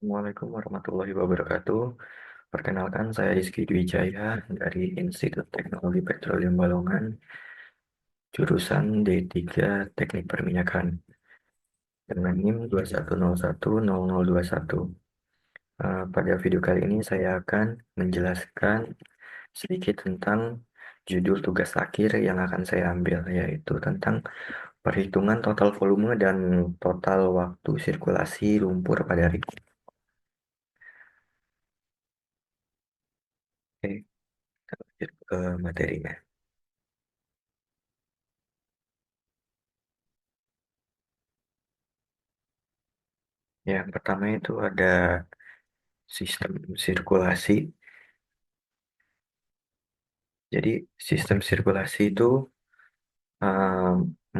Assalamualaikum warahmatullahi wabarakatuh. Perkenalkan, saya Rizky Dwi Jaya dari Institut Teknologi Petroleum Balongan, jurusan D3 Teknik Perminyakan, dengan NIM 21010021. Pada video kali ini saya akan menjelaskan sedikit tentang judul tugas akhir yang akan saya ambil, yaitu tentang perhitungan total volume dan total waktu sirkulasi lumpur pada rig. Oke, kita lanjut ke materinya. Yang pertama itu ada sistem sirkulasi. Jadi sistem sirkulasi itu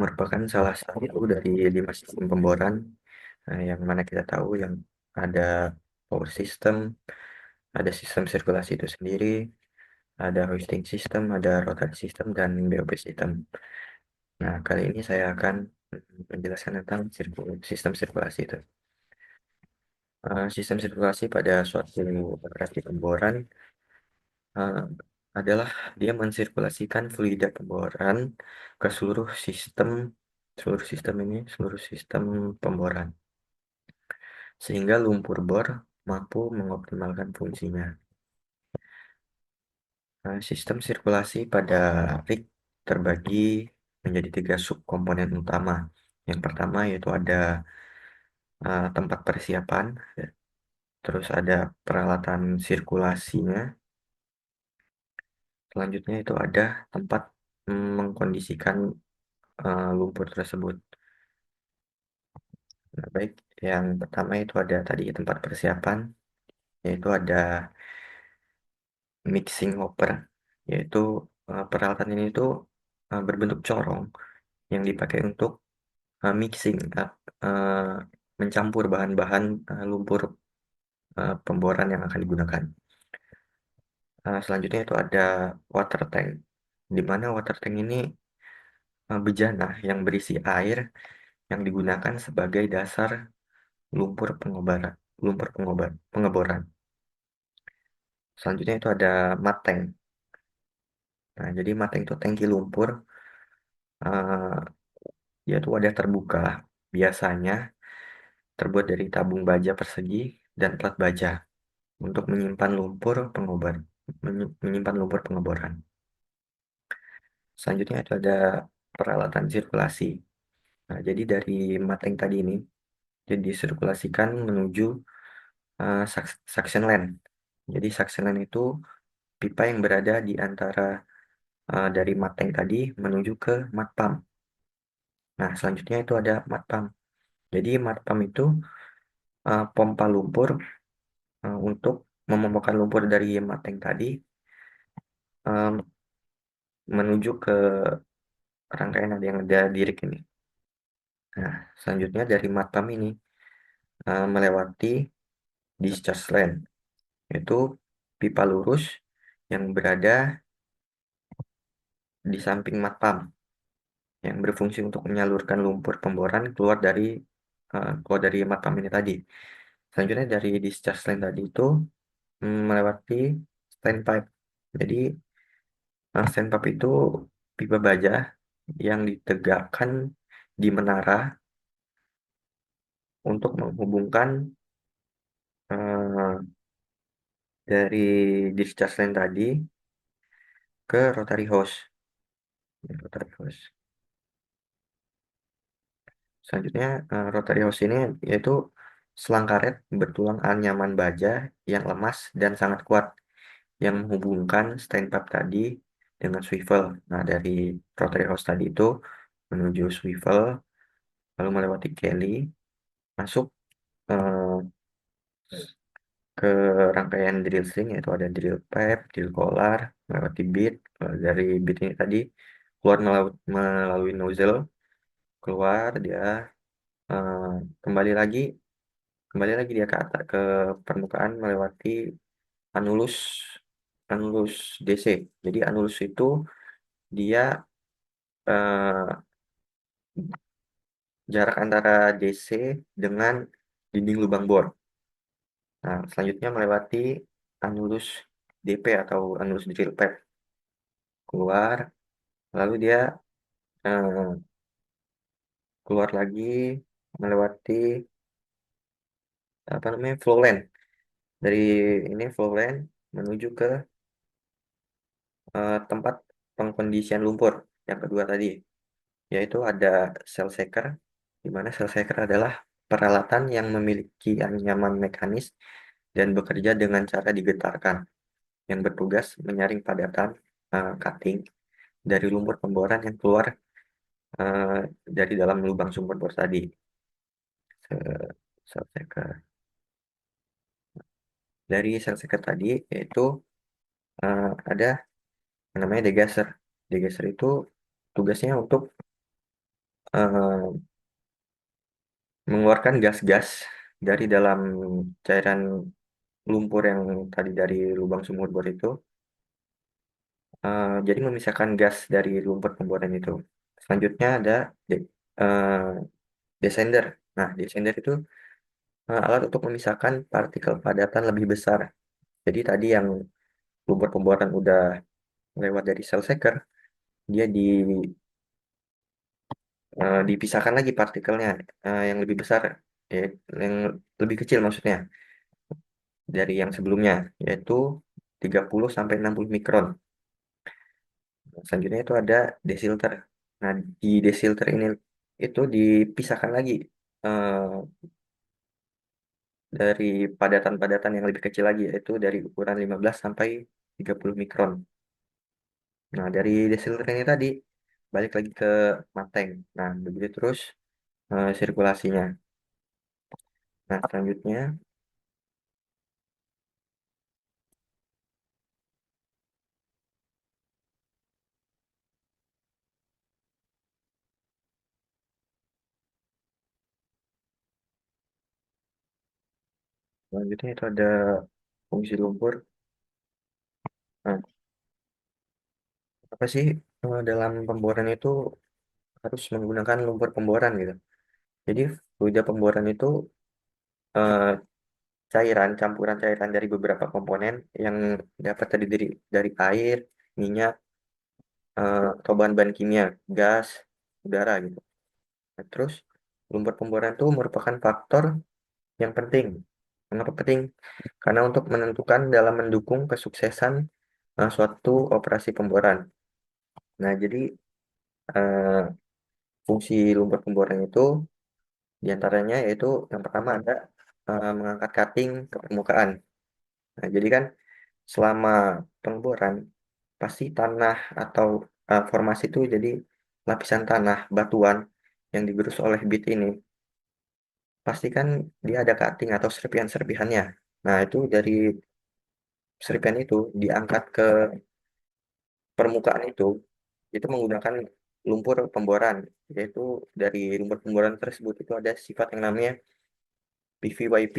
merupakan salah satu dari 5 sistem pemboran, yang mana kita tahu yang ada power system, ada sistem sirkulasi itu sendiri, ada hoisting system, ada rotary system, dan BOP system. Nah, kali ini saya akan menjelaskan tentang sistem sirkulasi itu. Sistem sirkulasi pada suatu operasi pemboran eh, adalah dia mensirkulasikan fluida pemboran ke seluruh sistem pemboran, sehingga lumpur bor mampu mengoptimalkan fungsinya. Sistem sirkulasi pada rig terbagi menjadi 3 subkomponen utama. Yang pertama yaitu ada tempat persiapan, ya. Terus ada peralatan sirkulasinya. Selanjutnya itu ada tempat mengkondisikan lumpur tersebut. Nah, baik, yang pertama itu ada tadi tempat persiapan, yaitu ada mixing hopper, yaitu peralatan ini tuh berbentuk corong yang dipakai untuk mixing, eh, mencampur bahan-bahan lumpur pemboran yang akan digunakan. Selanjutnya itu ada water tank, di mana water tank ini bejana yang berisi air yang digunakan sebagai dasar lumpur pengobaran, pengeboran. Selanjutnya itu ada mateng. Nah, jadi mateng itu tangki lumpur, yaitu wadah terbuka, biasanya terbuat dari tabung baja persegi dan plat baja untuk menyimpan lumpur pengeboran. Selanjutnya itu ada peralatan sirkulasi. Nah, jadi dari mateng tadi ini jadi disirkulasikan menuju suction line. Jadi suction line itu pipa yang berada di antara dari mateng tadi menuju ke mat pump. Nah, selanjutnya itu ada mat pump. Jadi mat pump itu pompa lumpur untuk memompahkan lumpur dari mateng tadi eh, menuju ke rangkaian yang ada di rig ini. Nah, selanjutnya dari mat pump ini melewati discharge line, yaitu pipa lurus yang berada di samping mat pump yang berfungsi untuk menyalurkan lumpur pemboran keluar dari mat pump ini tadi. Selanjutnya dari discharge line tadi itu melewati standpipe. Jadi standpipe itu pipa baja yang ditegakkan di menara untuk menghubungkan eh, dari discharge line tadi ke rotary hose. Rotary hose. Selanjutnya rotary hose ini yaitu selang karet bertulang anyaman baja yang lemas dan sangat kuat yang menghubungkan standpipe tadi dengan swivel. Nah, dari rotary hose tadi itu menuju swivel, lalu melewati keli, masuk eh, ke rangkaian drill string, yaitu ada drill pipe, drill collar, melewati bit. Dari bit ini tadi keluar melalui nozzle, keluar dia eh, kembali lagi kembali lagi dia ke atas ke permukaan melewati anulus anulus DC. Jadi anulus itu dia eh, jarak antara DC dengan dinding lubang bor. Nah, selanjutnya melewati anulus DP atau anulus drill pipe keluar, lalu dia eh, keluar lagi melewati apa namanya flow line. Dari ini flow line menuju ke tempat pengkondisian lumpur yang kedua tadi, yaitu ada cell shaker, di mana cell shaker adalah peralatan yang memiliki anyaman mekanis dan bekerja dengan cara digetarkan, yang bertugas menyaring padatan cutting dari lumpur pemboran yang keluar eh, dari dalam lubang sumber bor tadi. Cell shaker. Dari cell shaker tadi yaitu ada yang namanya degasser. Degasser itu tugasnya untuk eh, mengeluarkan gas-gas dari dalam cairan lumpur yang tadi dari lubang sumur bor itu, jadi memisahkan gas dari lumpur pemboran itu. Selanjutnya ada eh, descender. Nah, descender itu alat untuk memisahkan partikel padatan lebih besar. Jadi tadi yang lumpur pemboran udah lewat dari cell shaker, dia dipisahkan lagi partikelnya yang lebih besar, ya, yang lebih kecil maksudnya dari yang sebelumnya, yaitu 30 sampai 60 mikron. Selanjutnya itu ada desilter. Nah, di desilter ini itu dipisahkan lagi eh, dari padatan-padatan yang lebih kecil lagi, yaitu dari ukuran 15 sampai 30 mikron. Nah, dari desilter ini tadi balik lagi ke manteng. Nah, begitu terus sirkulasinya. Nah, selanjutnya itu ada fungsi lumpur. Nah, apa sih dalam pemboran itu harus menggunakan lumpur pemboran gitu. Jadi fluida pemboran itu eh, campuran cairan dari beberapa komponen yang dapat terdiri dari air, minyak, atau bahan-bahan kimia, gas, udara gitu. Nah, terus lumpur pemboran itu merupakan faktor yang penting. Mengapa penting? Karena untuk menentukan dalam mendukung kesuksesan suatu operasi pemboran. Nah, jadi eh, fungsi lumpur pemboran itu diantaranya yaitu yang pertama ada mengangkat cutting ke permukaan. Nah, jadi kan selama pengboran pasti tanah atau formasi itu jadi lapisan tanah batuan yang digerus oleh bit ini pasti kan dia ada cutting atau serpihan-serpihannya. Nah, itu dari serpihan itu diangkat ke permukaan itu menggunakan lumpur pemboran, yaitu dari lumpur pemboran tersebut itu ada sifat yang namanya PVYP,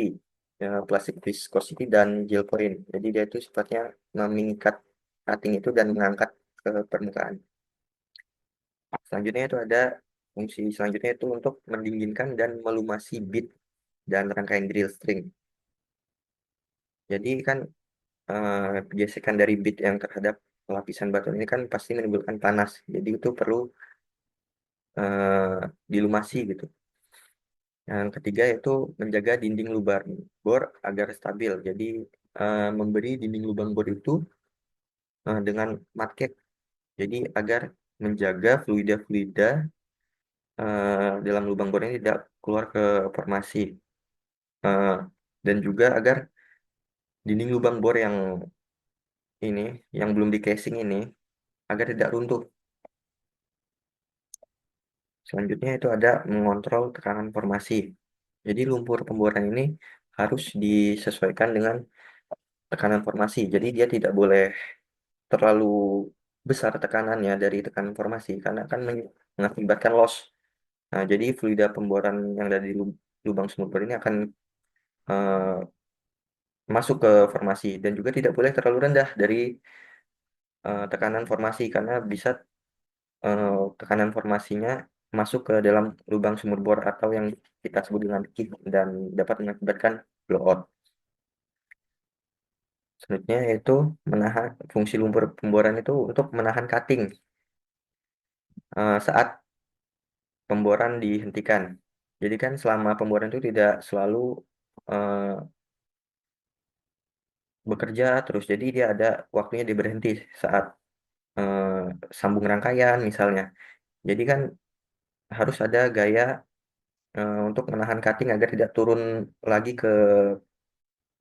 ya, plastic viscosity dan gel point. Jadi dia itu sifatnya mengikat cutting itu dan mengangkat ke permukaan. Selanjutnya itu ada fungsi selanjutnya itu untuk mendinginkan dan melumasi bit dan rangkaian drill string. Jadi kan gesekan dari bit yang terhadap lapisan batu ini kan pasti menimbulkan panas. Jadi itu perlu dilumasi gitu. Yang ketiga yaitu menjaga dinding lubang bor agar stabil. Jadi memberi dinding lubang bor itu dengan mudcap. Jadi agar menjaga fluida-fluida dalam lubang bor ini tidak keluar ke formasi. Eh, dan juga agar dinding lubang bor ini yang belum di casing ini agar tidak runtuh. Selanjutnya itu ada mengontrol tekanan formasi. Jadi lumpur pemboran ini harus disesuaikan dengan tekanan formasi. Jadi dia tidak boleh terlalu besar tekanannya dari tekanan formasi karena akan mengakibatkan loss. Nah, jadi fluida pemboran yang ada di lubang sumur bor ini akan eh, masuk ke formasi dan juga tidak boleh terlalu rendah dari tekanan formasi karena bisa eh, tekanan formasinya masuk ke dalam lubang sumur bor atau yang kita sebut dengan kick dan dapat mengakibatkan blowout. Selanjutnya yaitu menahan fungsi lumpur pemboran itu untuk menahan cutting saat pemboran dihentikan. Jadi kan selama pemboran itu tidak selalu eh, bekerja terus. Jadi dia ada waktunya dia berhenti saat eh, sambung rangkaian misalnya. Jadi kan harus ada gaya untuk menahan cutting agar tidak turun lagi ke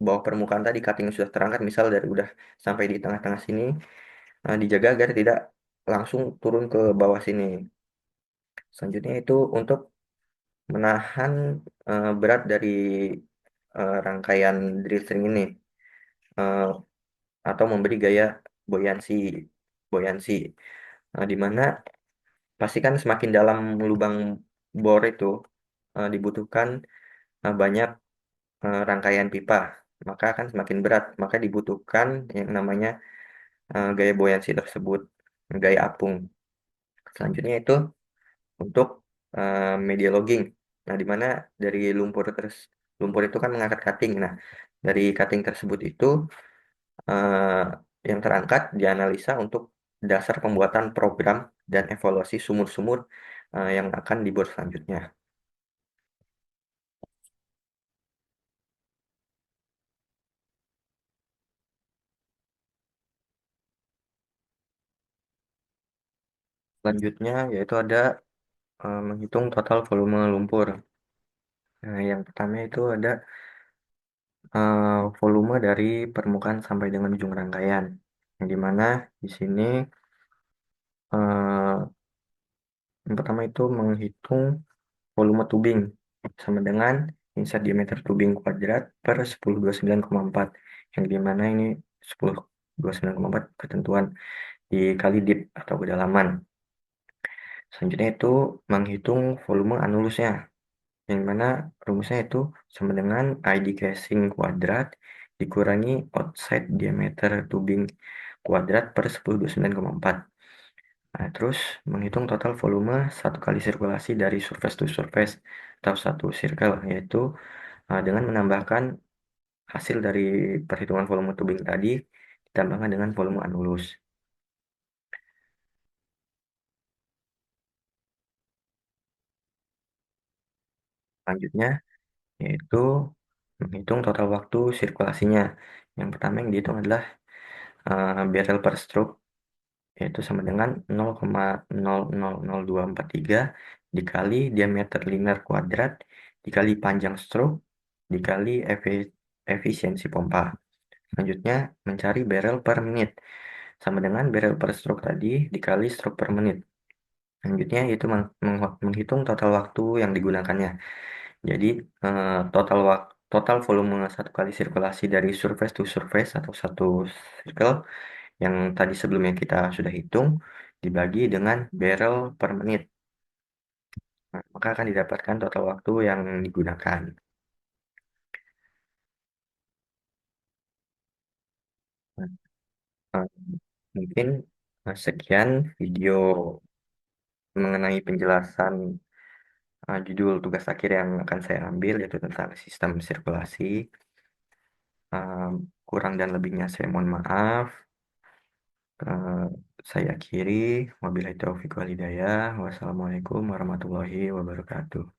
bawah permukaan tadi cutting yang sudah terangkat misal dari udah sampai di tengah-tengah sini dijaga agar tidak langsung turun ke bawah sini. Selanjutnya itu untuk menahan berat dari rangkaian drill string ini eh, atau memberi gaya buoyancy buoyancy di mana pastikan semakin dalam lubang bor itu dibutuhkan banyak rangkaian pipa maka akan semakin berat maka dibutuhkan yang namanya gaya buoyancy tersebut gaya apung. Selanjutnya itu untuk media logging. Nah, di mana dari lumpur itu kan mengangkat cutting. Nah, dari cutting tersebut itu eh, yang terangkat dianalisa untuk dasar pembuatan program dan evaluasi sumur-sumur yang akan dibuat selanjutnya. Selanjutnya yaitu ada menghitung total volume lumpur. Nah, yang pertama itu ada volume dari permukaan sampai dengan ujung rangkaian. Yang dimana di sini eh, yang pertama itu menghitung volume tubing sama dengan insert diameter tubing kuadrat per 1029,4 yang dimana ini 1029,4 ketentuan dikali dip atau kedalaman. Selanjutnya itu menghitung volume anulusnya yang mana rumusnya itu sama dengan ID casing kuadrat dikurangi outside diameter tubing kuadrat per 1029,4. Nah, terus menghitung total volume satu kali sirkulasi dari surface to surface atau satu circle, yaitu dengan menambahkan hasil dari perhitungan volume tubing tadi ditambahkan dengan volume anulus. Selanjutnya, yaitu menghitung total waktu sirkulasinya. Yang pertama yang dihitung adalah barrel per stroke, yaitu sama dengan 0,000243 dikali diameter linear kuadrat dikali panjang stroke dikali efisiensi pompa. Selanjutnya, mencari barrel per menit. Sama dengan barrel per stroke tadi dikali stroke per menit. Selanjutnya, itu menghitung total waktu yang digunakannya. Jadi, total volume satu kali sirkulasi dari surface to surface atau satu circle yang tadi sebelumnya kita sudah hitung dibagi dengan barrel per menit. Nah, maka akan didapatkan total waktu yang digunakan. Nah, eh, mungkin sekian video mengenai penjelasan judul tugas akhir yang akan saya ambil yaitu tentang sistem sirkulasi. Eh, Kurang dan lebihnya saya mohon maaf. Eh, saya akhiri. Wabillahi taufiq wal hidayah. Wassalamualaikum warahmatullahi wabarakatuh.